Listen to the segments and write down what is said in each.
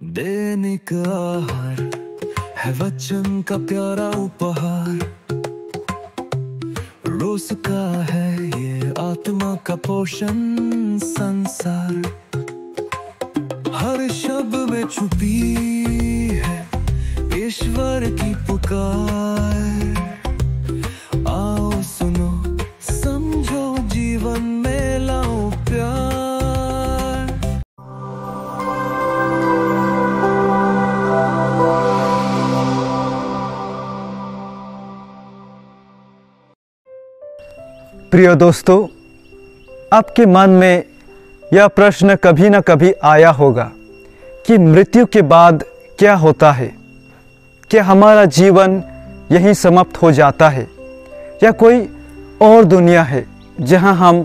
दैनिक आहार है वचन का प्यारा उपहार, रोज का है ये आत्मा का पोषण संसार। हर शब्द में छुपी है ईश्वर की पुकार। आओ सुनो समझो जीवन में लाओ प्यार। प्रिय दोस्तों, आपके मन में यह प्रश्न कभी न कभी आया होगा कि मृत्यु के बाद क्या होता है? क्या हमारा जीवन यहीं समाप्त हो जाता है या कोई और दुनिया है जहां हम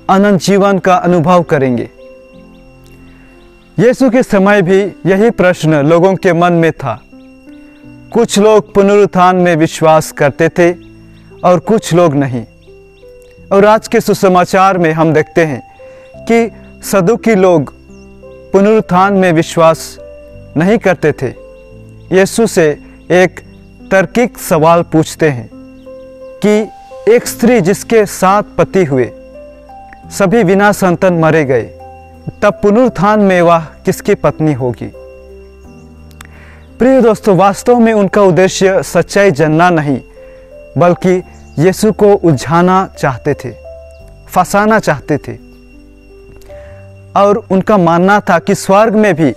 अनंत जीवन का अनुभव करेंगे? यीशु के समय भी यही प्रश्न लोगों के मन में था। कुछ लोग पुनरुत्थान में विश्वास करते थे और कुछ लोग नहीं। और आज के सुसमाचार में हम देखते हैं कि सदुकी लोग पुनरुत्थान में विश्वास नहीं करते थे। यीशु से एक तार्किक सवाल पूछते हैं कि एक स्त्री जिसके 7 पति हुए, सभी बिना संतान मरे गए, तब पुनरुत्थान में वह किसकी पत्नी होगी? प्रिय दोस्तों, वास्तव में उनका उद्देश्य सच्चाई जानना नहीं बल्कि यीशु को उलझाना चाहते थे, फंसाना चाहते थे। और उनका मानना था कि स्वर्ग में भी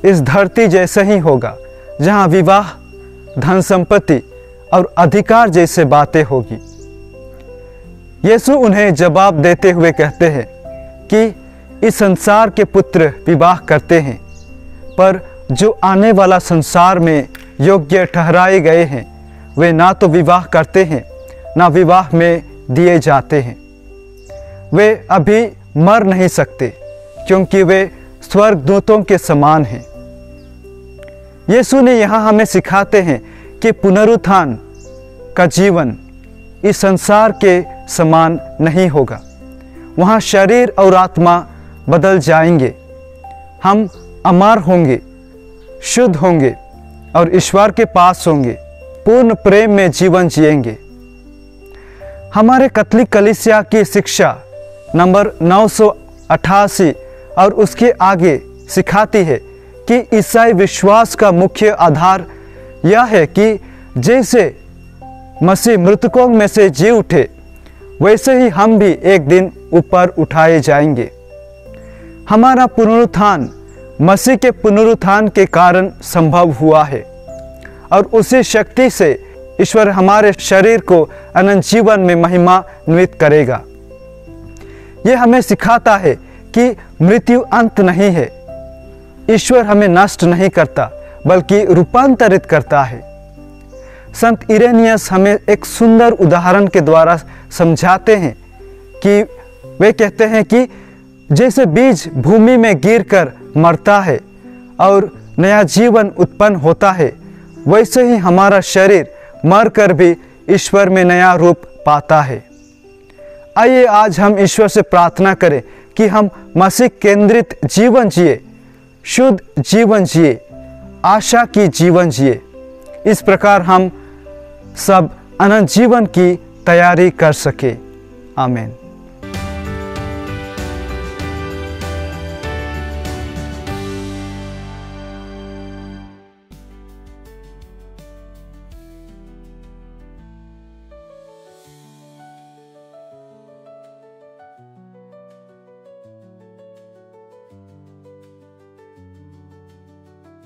इस धरती जैसा ही होगा, जहां विवाह, धन संपत्ति और अधिकार जैसे बातें होगी। यीशु उन्हें जवाब देते हुए कहते हैं कि इस संसार के पुत्र विवाह करते हैं, पर जो आने वाला संसार में योग्य ठहराए गए हैं वे ना तो विवाह करते हैं ना विवाह में दिए जाते हैं। वे अभी मर नहीं सकते क्योंकि वे स्वर्गदूतों के समान हैं। यीशु ने यहाँ हमें सिखाते हैं कि पुनरुत्थान का जीवन इस संसार के समान नहीं होगा। वहाँ शरीर और आत्मा बदल जाएंगे। हम अमर होंगे, शुद्ध होंगे और ईश्वर के पास होंगे, पूर्ण प्रेम में जीवन जिएंगे। हमारे कैथोलिक कलीसिया की शिक्षा नंबर 988 और उसके आगे सिखाती है कि ईसाई विश्वास का मुख्य आधार यह है कि जैसे मसीह मृतकों में से जी उठे, वैसे ही हम भी एक दिन ऊपर उठाए जाएंगे। हमारा पुनरुत्थान मसीह के पुनरुत्थान के कारण संभव हुआ है और उसी शक्ति से ईश्वर हमारे शरीर को अनंत जीवन में महिमान्वित करेगा। यह हमें सिखाता है कि मृत्यु अंत नहीं है। ईश्वर हमें नष्ट नहीं करता बल्कि रूपांतरित करता है। संत इरेनियस हमें एक सुंदर उदाहरण के द्वारा समझाते हैं कि वे कहते हैं कि जैसे बीज भूमि में गिरकर मरता है और नया जीवन उत्पन्न होता है, वैसे ही हमारा शरीर मरकर भी ईश्वर में नया रूप पाता है। आइए आज हम ईश्वर से प्रार्थना करें कि हम मसीह केंद्रित जीवन जिए, शुद्ध जीवन जिए, आशा की जीवन जिए। इस प्रकार हम सब अनंत जीवन की तैयारी कर सके। आमीन।